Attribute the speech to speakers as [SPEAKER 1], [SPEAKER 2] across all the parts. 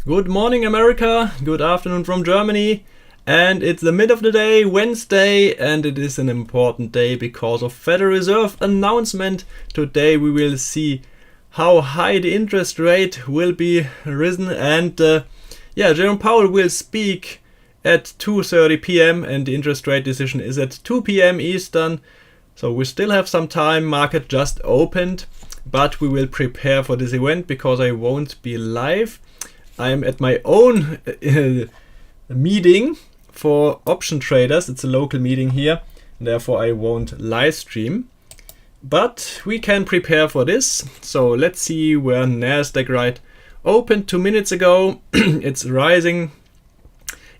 [SPEAKER 1] Good morning, America. Good afternoon from Germany. And it's the mid of the day, Wednesday, and it is an important day because of Federal Reserve announcement. Today we will see how high the interest rate will be risen, and Jerome Powell will speak at 2:30 p.m. and the interest rate decision is at 2 p.m. Eastern. So we still have some time. Market just opened, but we will prepare for this event because I won't be live. I'm at my own meeting for option traders. It's a local meeting here, therefore I won't live stream. But we can prepare for this. So let's see where Nasdaq opened 2 minutes ago. It's rising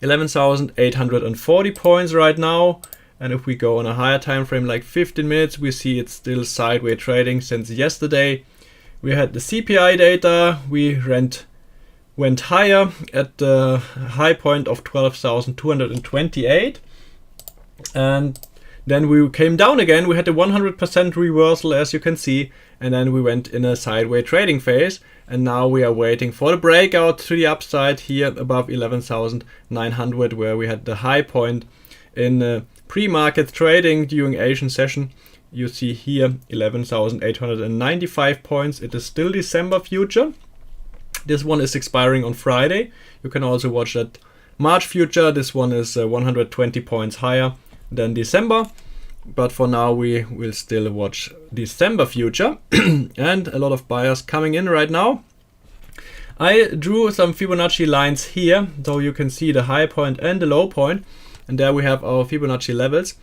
[SPEAKER 1] 11,840 points right now. And if we go on a higher time frame like 15 minutes, we see it's still sideways trading since yesterday. We had the CPI data. We went higher at the high point of 12,228, and then we came down again. We had a 100% reversal, as you can see, and then we went in a sideways trading phase, and now we are waiting for the breakout to the upside here above 11,900, where we had the high point in pre-market trading during Asian session. You see here 11,895 points. It is still December future. This one is expiring on Friday. You can also watch that March future. This one is 120 points higher than December. But for now, we will still watch December future. And a lot of buyers coming in right now. I drew some Fibonacci lines here, so you can see the high point and the low point. And there we have our Fibonacci levels.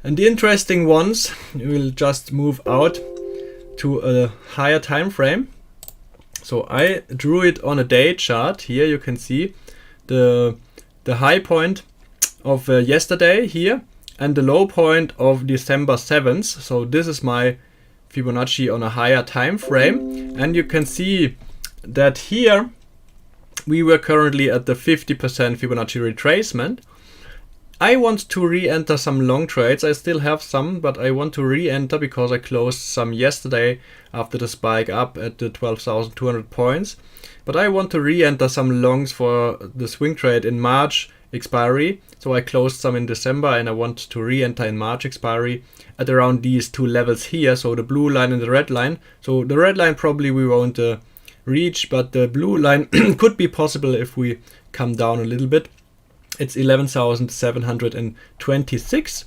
[SPEAKER 1] And the interesting ones will just move out to a higher time frame. So I drew it on a day chart. Here you can see the high point of yesterday here and the low point of December 7th. So this is my Fibonacci on a higher time frame. And you can see that here we were currently at the 50% Fibonacci retracement. I want to re-enter some long trades. I still have some, but I want to re-enter because I closed some yesterday after the spike up at the 12,200 points. But I want to re-enter some longs for the swing trade in March expiry. So I closed some in December and I want to re-enter in March expiry at around these two levels here. So the blue line and the red line. So the red line probably we won't reach, but the blue line could be possible if we come down a little bit. It's 11,726.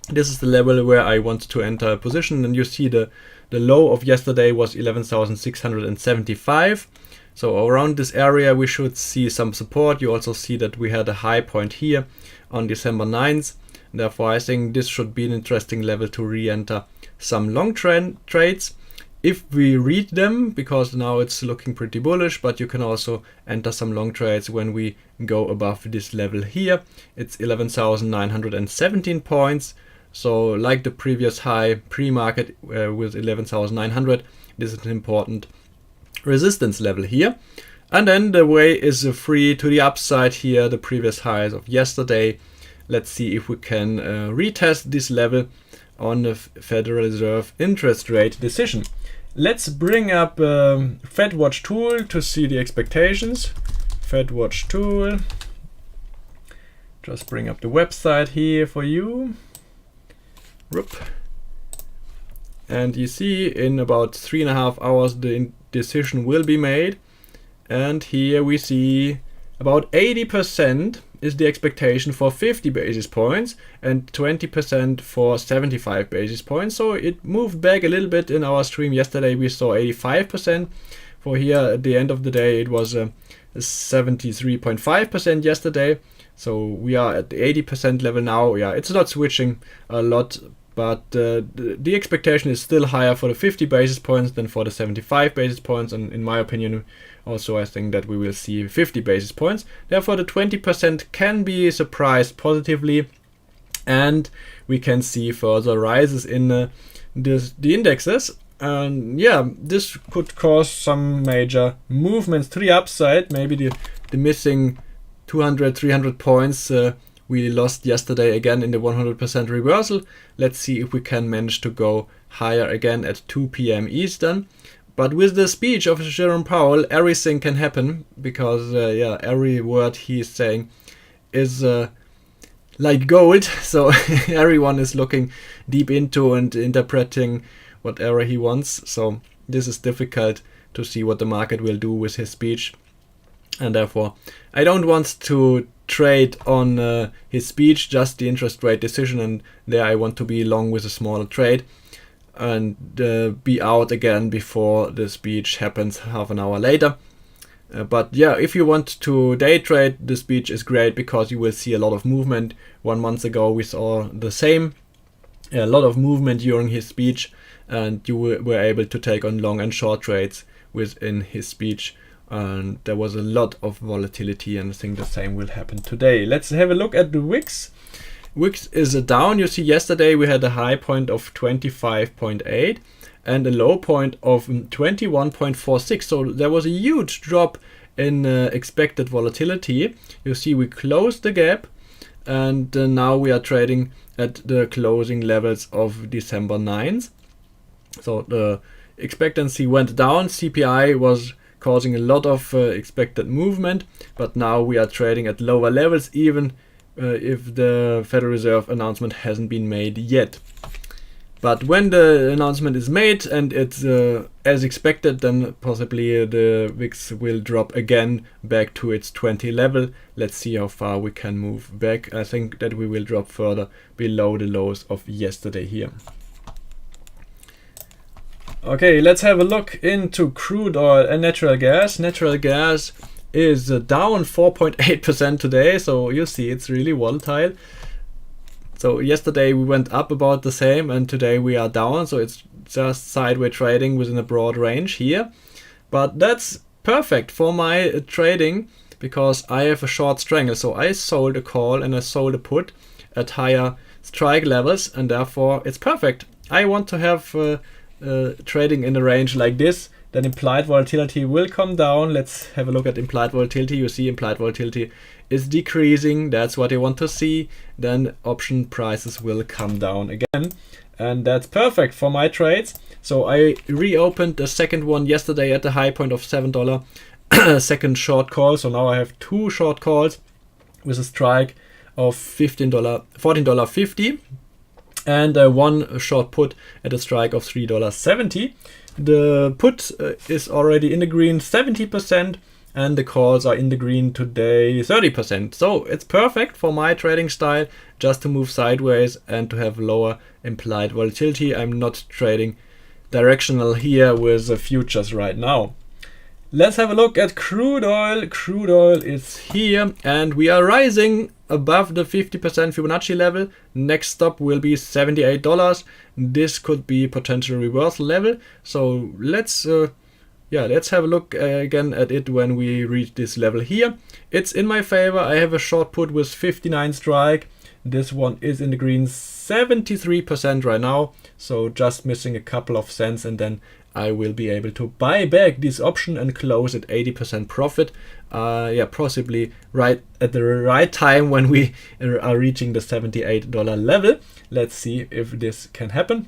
[SPEAKER 1] This is the level where I want to enter a position, and you see the low of yesterday was 11,675. So around this area we should see some support. You also see that we had a high point here on December 9th. Therefore I think this should be an interesting level to re-enter some long trades if we read them, because now it's looking pretty bullish. But you can also enter some long trades when we go above this level here. It's 11,917 points. So like the previous high pre-market with 11,900, this is an important resistance level here. And then the way is free to the upside here, the previous highs of yesterday. Let's see if we can retest this level on the Federal Reserve interest rate decision. Let's bring up FedWatch tool to see the expectations. FedWatch tool. Just bring up the website here for you. Whoop. And you see in about 3.5 hours the decision will be made. And here we see about 80% is the expectation for 50 basis points and 20% for 75 basis points. So it moved back a little bit in our stream yesterday. We saw 85%. For here at the end of the day it was 73.5% yesterday. So we are at the 80% level now. Yeah, it's not switching a lot, but the expectation is still higher for the 50 basis points than for the 75 basis points. And in my opinion, also I think that we will see 50 basis points. Therefore the 20% can be surprised positively, and we can see further rises in the indexes. And yeah, this could cause some major movements to the upside. Maybe the missing 200-300 points we lost yesterday again in the 100% reversal. Let's see if we can manage to go higher again at 2 p.m. Eastern. But with the speech of Jerome Powell, everything can happen, because every word he is saying is like gold. So everyone is looking deep into and interpreting whatever he wants. So this is difficult to see what the market will do with his speech. And therefore, I don't want to trade on his speech, just the interest rate decision. And there I want to be long with a smaller trade and be out again before the speech happens half an hour later. But yeah, if you want to day trade, the speech is great because you will see a lot of movement. 1 month ago we saw the same, a lot of movement during his speech, and you were able to take on long and short trades within his speech. And there was a lot of volatility, and I think the same will happen today. Let's have a look at the VIX. VIX is down. You see, yesterday we had a high point of 25.8 and a low point of 21.46. So there was a huge drop in expected volatility. You see, we closed the gap, and now we are trading at the closing levels of December 9th. So the expectancy went down. CPI was causing a lot of expected movement, but now we are trading at lower levels, even if the Federal Reserve announcement hasn't been made yet. But when the announcement is made and it's as expected, then possibly the VIX will drop again back to its 20 level. Let's see how far we can move back. I think that we will drop further below the lows of yesterday here. Okay, let's have a look into crude oil and natural gas. Natural gas is down 4.8% today, so you see it's really volatile. So yesterday we went up about the same, and today we are down, so it's just sideways trading within a broad range here. But that's perfect for my trading, because I have a short strangle. So I sold a call and I sold a put at higher strike levels, and therefore it's perfect. I want to have trading in a range like this. Then implied volatility will come down. Let's have a look at implied volatility. You see implied volatility is decreasing. That's what you want to see. Then option prices will come down again. And that's perfect for my trades. So I reopened the second one yesterday at the high point of $7. Second short call. So now I have 2 short calls with a strike of $14.50. And 1 short put at a strike of $3.70. The put is already in the green 70%, and the calls are in the green today 30%. So it's perfect for my trading style, just to move sideways and to have lower implied volatility. I'm not trading directional here with the futures right now. Let's have a look at crude oil. Crude oil is here, and we are rising above the 50% Fibonacci level. Next stop will be $78. This could be potential reversal level. So let's have a look again at it when we reach this level here. It's in my favor. I have a short put with 59 strike. This one is in the green 73% right now. So just missing a couple of cents, and then I will be able to buy back this option and close at 80% profit. Possibly right at the right time when we are reaching the $78 level. Let's see if this can happen.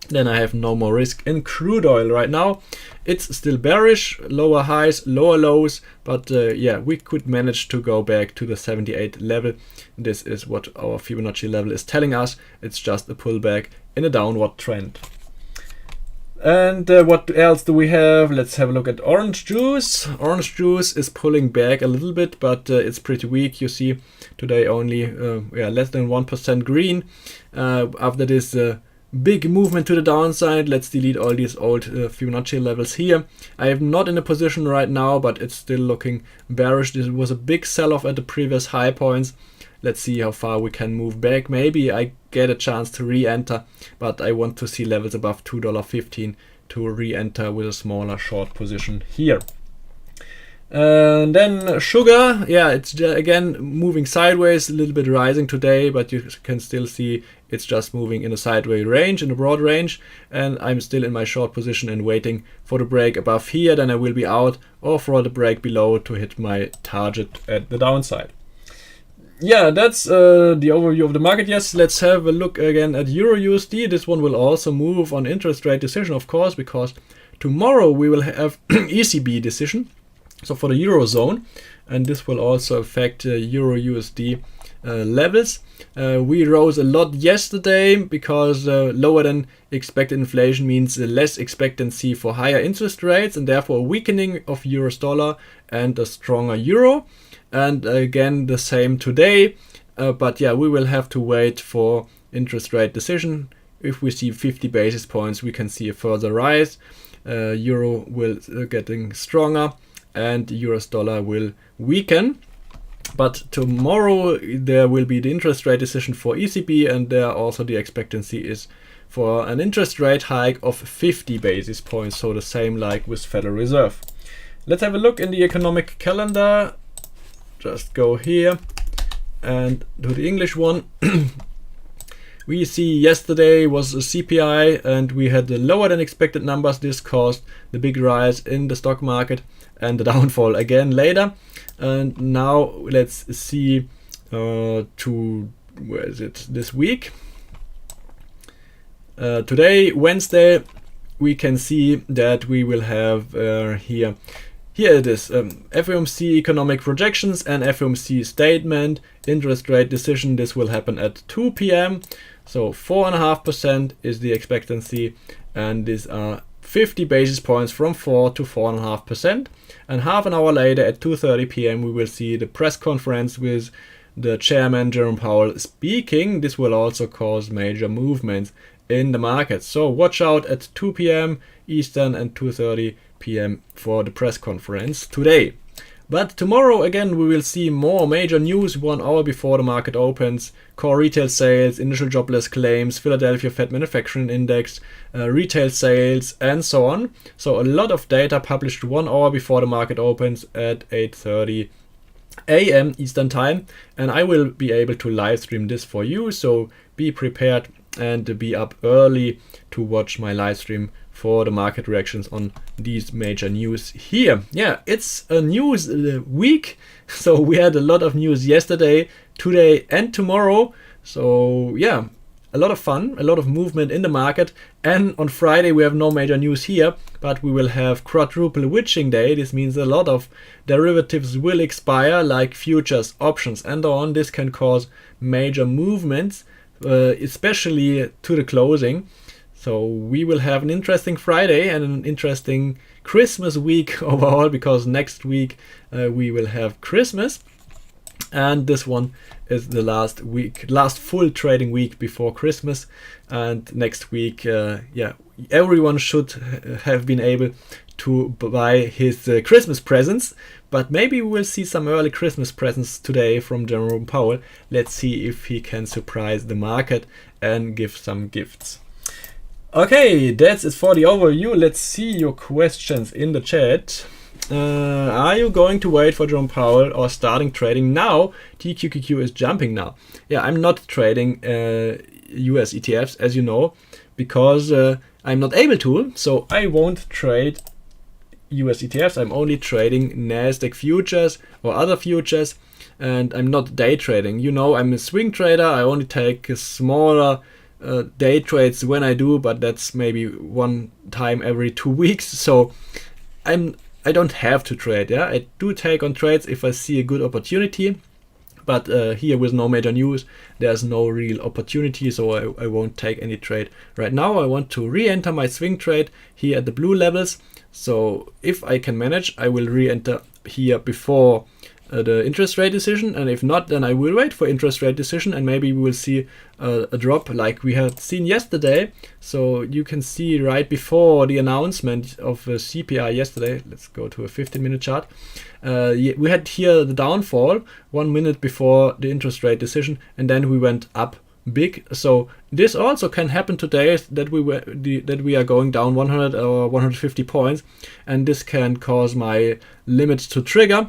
[SPEAKER 1] Then I have no more risk in crude oil right now. It's still bearish, lower highs, lower lows, but we could manage to go back to the 78 level. This is what our Fibonacci level is telling us. It's just a pullback in a downward trend. And what else do we have? Let's have a look at orange juice. Orange juice is pulling back a little bit, but it's pretty weak. You see today only less than 1% green. After this big movement to the downside, let's delete all these old Fibonacci levels here. I am not in a position right now, but it's still looking bearish. This was a big sell-off at the previous high points. Let's see how far we can move back. Maybe I get a chance to re-enter, but I want to see levels above $2.15 to re-enter with a smaller short position here. And then sugar, it's again moving sideways, a little bit rising today, but you can still see it's just moving in a sideways range, in a broad range, and I'm still in my short position and waiting for the break above here. Then I will be out, or for the break below to hit my target at the downside. That's the overview of the market. Yes, let's have a look again at Euro USD. This one will also move on interest rate decision, of course, because tomorrow we will have ECB decision, so for the Eurozone, and this will also affect Euro USD levels. We rose a lot yesterday because lower than expected inflation means less expectancy for higher interest rates, and therefore a weakening of US dollar and a stronger euro. And again the same today, but yeah, we will have to wait for interest rate decision. If we see 50 basis points, we can see a further rise. Euro will getting stronger and US dollar will weaken. But tomorrow there will be the interest rate decision for ECB, and there also the expectancy is for an interest rate hike of 50 basis points, so the same like with Federal Reserve. Let's have a look in the economic calendar. Just go here and do the English one. We see yesterday was a CPI and we had the lower than expected numbers. This caused the big rise in the stock market and the downfall again later. And now let's see where is it, this week. Today, Wednesday, we can see that we will have here it is, FOMC economic projections and FOMC statement, interest rate decision. This will happen at 2 p.m. So 4.5% is the expectancy, and these are 50 basis points from 4 to 4.5%. And half an hour later at 2:30 p.m. we will see the press conference with the chairman Jerome Powell speaking. This will also cause major movements in the market. So watch out at 2 p.m. Eastern and 2:30 p.m. for the press conference today. But tomorrow again we will see more major news 1 hour before the market opens. Core retail sales, initial jobless claims, Philadelphia Fed Manufacturing Index, retail sales, and so on. So a lot of data published 1 hour before the market opens at 8:30 a.m. Eastern time, and I will be able to live stream this for you, so be prepared and be up early to watch my live stream for the market reactions on these major news here. Yeah, it's a news week, so we had a lot of news yesterday, today and tomorrow. So yeah, a lot of fun, a lot of movement in the market. And on Friday we have no major news here, but we will have quadruple witching day. This means a lot of derivatives will expire, like futures, options and on. This can cause major movements, especially to the closing. So we will have an interesting Friday and an interesting Christmas week overall, because next week we will have Christmas, and this one is the last full trading week before Christmas. And next week, everyone should have been able to buy his Christmas presents, but maybe we will see some early Christmas presents today from Jerome Powell. Let's see if he can surprise the market and give some gifts. Okay, that's it for the overview. Let's see your questions in the chat. Are you going to wait for Jerome Powell or starting trading now? TQQQ is jumping now. Yeah, I'm not trading US ETFs, as you know, because I'm not able to. So I won't trade US ETFs. I'm only trading NASDAQ futures or other futures, and I'm not day trading. You know, I'm a swing trader. I only take smaller day trades when I do, but that's maybe one time every 2 weeks. So I don't have to trade. Yeah, I do take on trades if I see a good opportunity, but here with no major news, there's no real opportunity, so I won't take any trade right now. I want to re-enter my swing trade here at the blue levels. So if I can manage, I will re-enter here before the interest rate decision, and if not, then I will wait for interest rate decision, and maybe we will see a drop like we had seen yesterday. So you can see right before the announcement of CPI yesterday, let's go to a 15-minute chart, we had here the downfall 1 minute before the interest rate decision, and then we went up big. So this also can happen today, that we are going down 100 or 150 points, and this can cause my limit to trigger.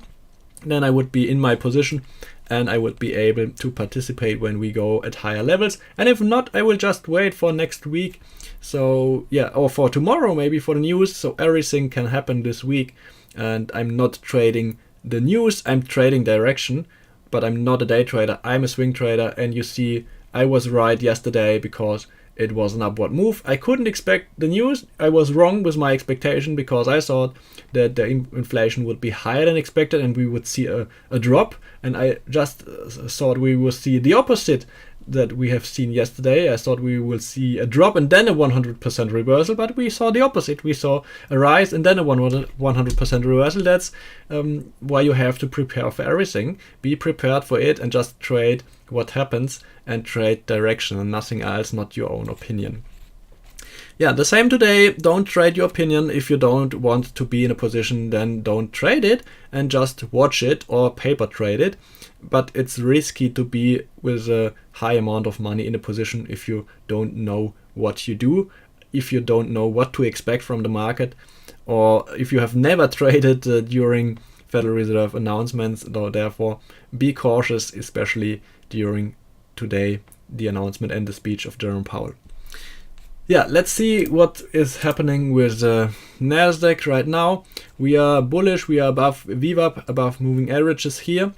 [SPEAKER 1] Then I would be in my position and I would be able to participate when we go at higher levels. And if not, I will just wait for next week. So yeah, or for tomorrow, maybe for the news. So everything can happen this week, and I'm not trading the news, I'm trading direction, but I'm not a day trader, I'm a swing trader. And you see, I was right yesterday because it was an upward move. I couldn't expect the news. I was wrong with my expectation because I thought that the inflation would be higher than expected and we would see a drop. And I just thought we would see the opposite that we have seen yesterday. I thought we will see a drop and then a 100% reversal, but we saw the opposite. We saw a rise and then a 100% reversal. That's why you have to prepare for everything. Be prepared for it and just trade what happens and trade direction and nothing else, not your own opinion. Yeah, the same today. Don't trade your opinion. If you don't want to be in a position, then don't trade it and just watch it or paper trade it. But it's risky to be with a high amount of money in a position if you don't know what you do, if you don't know what to expect from the market, or if you have never traded during Federal Reserve announcements. Therefore, be cautious, especially during today, the announcement and the speech of Jerome Powell. Yeah, let's see what is happening with Nasdaq right now. We are bullish. We are above VWAP, above moving averages here.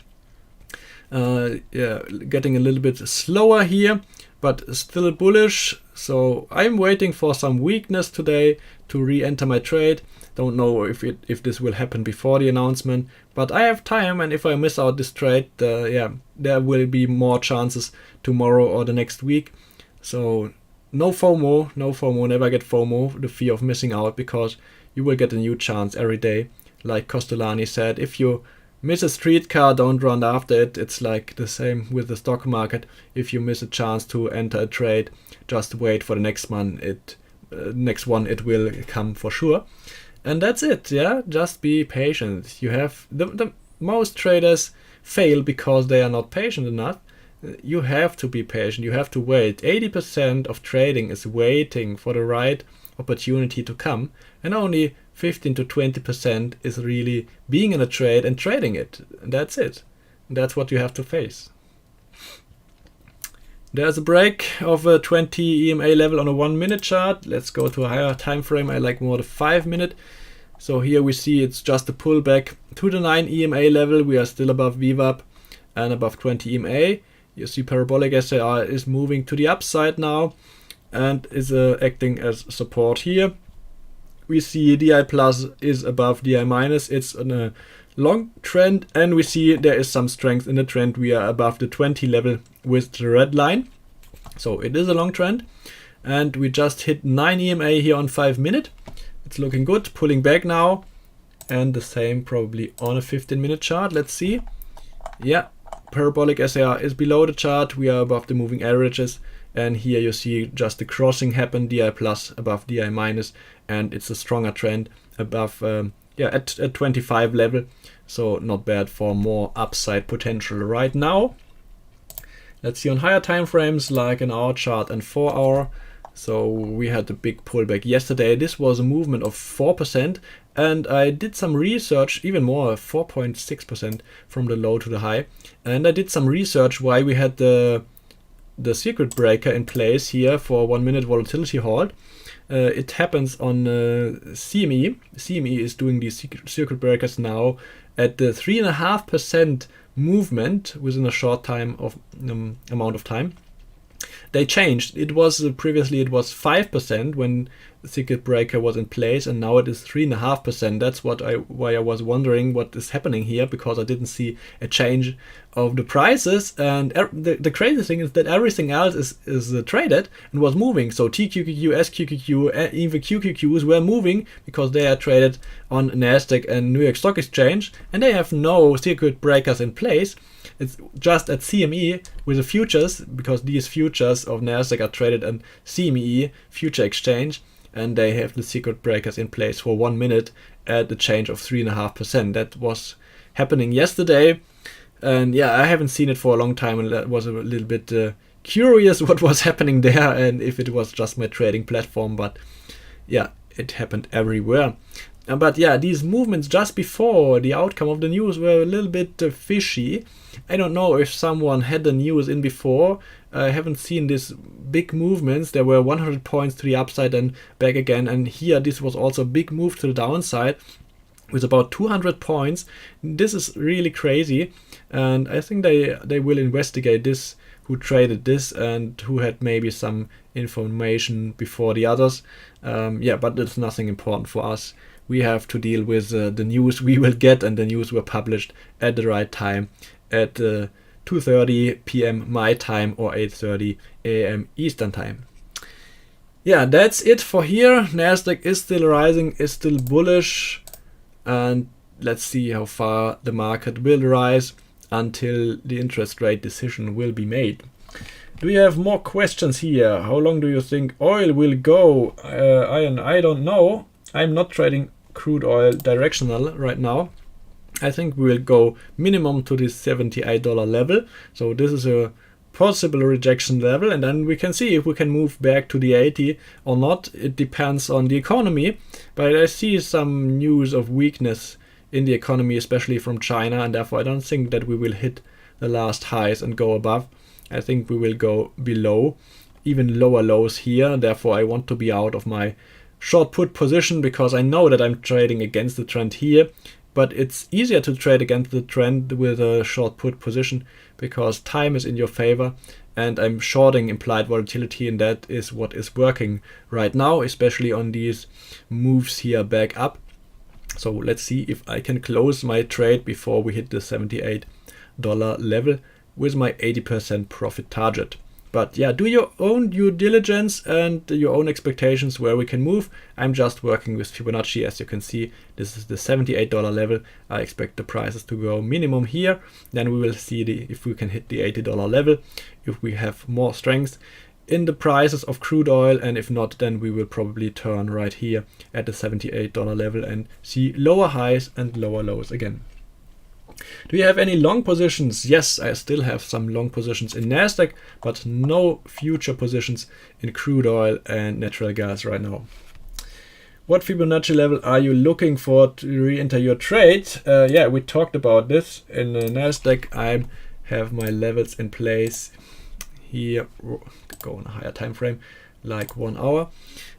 [SPEAKER 1] Getting a little bit slower here, but still bullish. So I'm waiting for some weakness today to re-enter my trade. Don't know if this will happen before the announcement, but I have time, and if I miss out this trade, there will be more chances tomorrow or the next week. So no FOMO, never get FOMO, the fear of missing out, because you will get a new chance every day. Like Costolani said, if you miss a streetcar, don't run after it. It's like the same with the stock market. If you miss a chance to enter a trade, just wait for the next one. Next one it will come for sure. And that's it, yeah? Just be patient. You have the most traders fail because they are not patient enough. You have to be patient. You have to wait. 80% of trading is waiting for the right opportunity to come, and only 15 to 20% is really being in a trade and trading it. And that's it. That's what you have to face. There's a break of a 20 EMA level on a 1 minute chart. Let's go to a higher time frame. I like more the 5 minute. So here we see it's just a pullback to the 9 EMA level. We are still above VWAP and above 20 EMA. You see parabolic SAR is moving to the upside now and is acting as support here. We see DI plus is above DI minus. It's on a long trend, and we see there is some strength in the trend. We are above the 20 level with the red line. So it is a long trend, and we just hit 9 EMA here on 5 minute. It's looking good, pulling back now, and the same probably on a 15-minute chart. Let's see. Yeah, parabolic SAR is below the chart. We are above the moving averages, and here you see just the crossing happen, DI plus above DI minus, and it's a stronger trend above at 25 level. So not bad for more upside potential right now. Let's see on higher time frames like an hour chart and 4 hour. So we had a big pullback yesterday. This was a movement of 4%, and I did some research, even more, 4.6% from the low to the high. And I did some research why we had the circuit breaker in place here for 1 minute volatility halt. It happens on CME. CME is doing these circuit breakers now at the 3.5% movement within a short time of amount of time. They changed. It was previously it was 5% when the circuit breaker was in place, and now it is 3.5%. That's why I was wondering what is happening here, because I didn't see a change of the prices. And the crazy thing is that everything else is traded and was moving. So TQQQ, SQQQ, even QQQs were moving because they are traded on Nasdaq and New York Stock Exchange, and they have no circuit breakers in place. It's just at CME with the futures, because these futures of Nasdaq are traded on CME Future Exchange, and they have the circuit breakers in place for 1 minute at a change of 3.5%. That was happening yesterday, and yeah, I haven't seen it for a long time, and that was a little bit curious what was happening there, and if it was just my trading platform. But yeah, it happened everywhere. But yeah, these movements just before the outcome of the news were a little bit fishy. I don't know if someone had the news in before. I haven't seen these big movements. There were 100 points to the upside and back again. And here, this was also a big move to the downside with about 200 points. This is really crazy. And I think they will investigate this who traded this and who had maybe some information before the others. But it's nothing important for us. We have to deal with the news we will get, and the news were published at the right time at 2:30 p.m. my time or 8:30 a.m. Eastern time. Yeah, that's it for here. Nasdaq is still rising, is still bullish, and let's see how far the market will rise until the interest rate decision will be made. Do you have more questions here? How long do you think oil will go? I don't know. I'm not trading crude oil directional right now. I think we will go minimum to this $78 level. So this is a possible rejection level, and then we can see if we can move back to the 80 or not. It depends on the economy, but I see some news of weakness in the economy, especially from China, and therefore I don't think that we will hit the last highs and go above. I think we will go below, even lower lows here. Therefore I want to be out of my short put position, because I know that I'm trading against the trend here, but it's easier to trade against the trend with a short put position because time is in your favor, and I'm shorting implied volatility, and that is what is working right now, especially on these moves here back up. So let's see if I can close my trade before we hit the $78 level with my 80% profit target. But yeah, do your own due diligence and your own expectations where we can move. I'm just working with Fibonacci. As you can see, this is the $78 level. I expect the prices to go minimum here. Then we will see if we can hit the $80 level, if we have more strength in the prices of crude oil, and if not, then we will probably turn right here at the $78 level and see lower highs and lower lows again. Do you have any long positions? Yes, I still have some long positions in Nasdaq, but no future positions in crude oil and natural gas right now. What Fibonacci level are you looking for to re-enter your trade? We talked about this. In Nasdaq, I have my levels in place here. Go on a higher time frame, like 1 hour.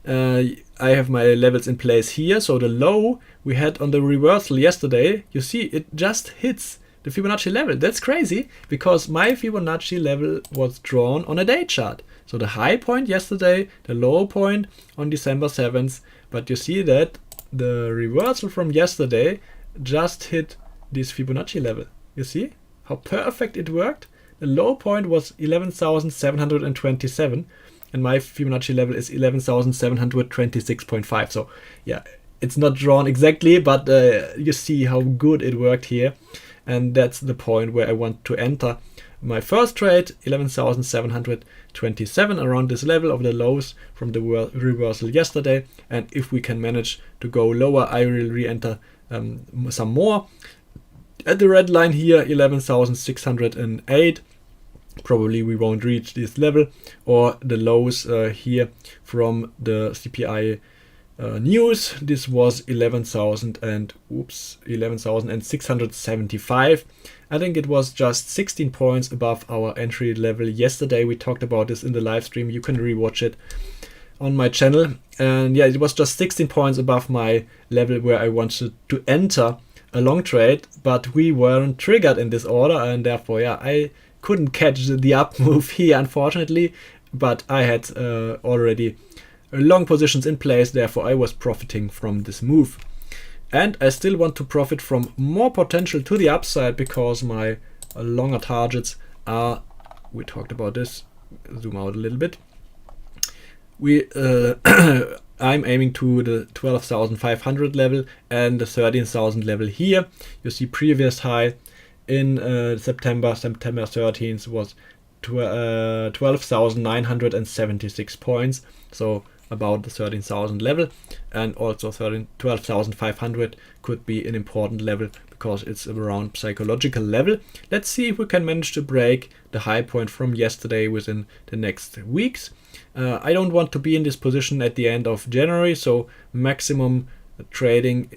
[SPEAKER 1] I have my levels in place here. So the low we had on the reversal yesterday, you see it just hits the Fibonacci level. That's crazy, because my Fibonacci level was drawn on a day chart. So the high point yesterday, the low point on December 7th. But you see that the reversal from yesterday just hit this Fibonacci level. You see how perfect it worked? The low point was 11,727. And my Fibonacci level is 11,726.5. So yeah, it's not drawn exactly, but you see how good it worked here. And that's the point where I want to enter my first trade, 11,727, around this level of the lows from the reversal yesterday. And if we can manage to go lower, I will re-enter some more. At the red line here, 11,608. Probably we won't reach this level, or the lows here from the CPI news. This was 11,675. I think it was just 16 points above our entry level yesterday. We talked about this in the live stream. You can rewatch it on my channel. And yeah, it was just 16 points above my level where I wanted to enter a long trade, but we weren't triggered in this order, and therefore, yeah, I couldn't catch the up move here, unfortunately, but I had already long positions in place, therefore I was profiting from this move. And I still want to profit from more potential to the upside, because my longer targets are, we talked about this, zoom out a little bit. I'm aiming to the 12,500 level and the 13,000 level here. You see previous high in September 13th was 12,976 points, so about the 13,000 level, and also 12,500 could be an important level because it's around psychological level. Let's see if we can manage to break the high point from yesterday within the next weeks. I don't want to be in this position at the end of January, so maximum trading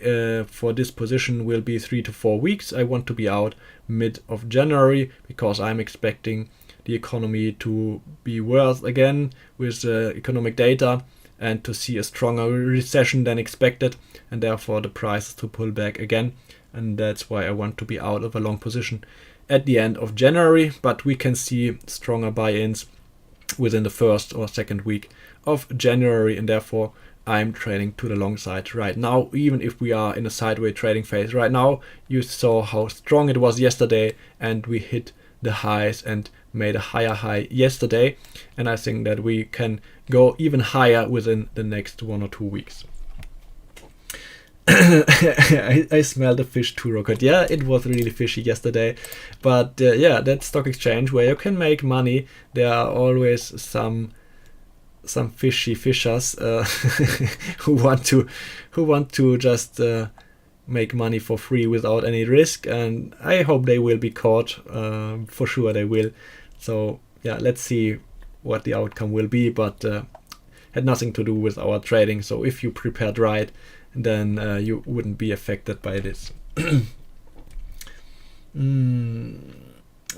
[SPEAKER 1] for this position will be 3 to 4 weeks. I want to be out mid of January because I'm expecting the economy to be worse again with economic data and to see a stronger recession than expected, and therefore the prices to pull back again. and that's why I want to be out of a long position at the end of January. But we can see stronger buy-ins within the first or second week of January, and therefore I'm trading to the long side right now, even if we are in a sideways trading phase right now. You saw how strong it was yesterday, and we hit the highs and made a higher high yesterday, and I think that we can go even higher within the next 1 or 2 weeks. I smell the fish too, Rocket. Yeah, it was really fishy yesterday, but yeah, that stock exchange where you can make money, there are always some fishy fishers who want to just make money for free without any risk, and I hope they will be caught. For sure they will. So yeah, let's see what the outcome will be, but had nothing to do with our trading. So if you prepared right, then you wouldn't be affected by this.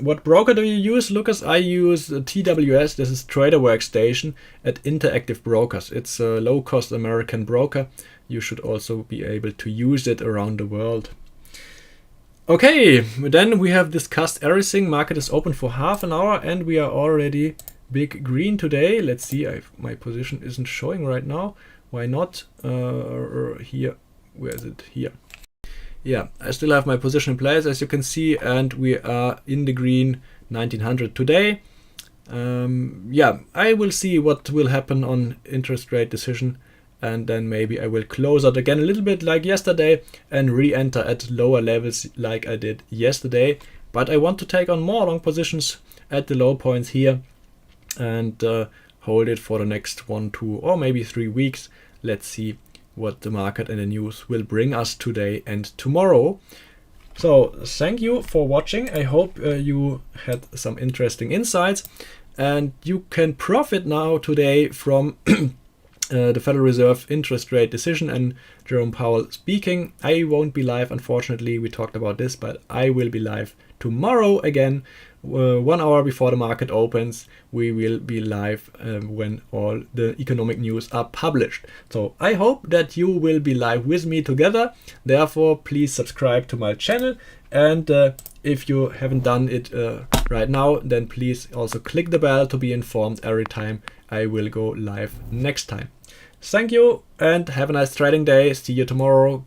[SPEAKER 1] What broker do you use, Lucas? I use TWS. This is Trader Workstation at Interactive Brokers. It's a low-cost American broker. You should also be able to use it around the world. Okay, then we have discussed everything. Market is open for half an hour, and we are already big green today. Let's see. My position isn't showing right now. Why not? Here. Where is it? Here. Yeah, I still have my position in place, as you can see, and we are in the green 1900 today. Yeah, I will see what will happen on interest rate decision, and then maybe I will close out again a little bit like yesterday and re-enter at lower levels like I did yesterday. But I want to take on more long positions at the low points here and hold it for the next 1, 2, or maybe 3 weeks. Let's see what the market and the news will bring us today and tomorrow. So thank you for watching. I hope you had some interesting insights, and you can profit now today from the Federal Reserve interest rate decision and Jerome Powell speaking. I won't be live, unfortunately. We talked about this, but I will be live tomorrow again. 1 hour before the market opens, we will be live when all the economic news are published. So I hope that you will be live with me together. Therefore, please subscribe to my channel, and if you haven't done it right now, then please also click the bell to be informed every time I will go live next time. Thank you and have a nice trading day. See you tomorrow.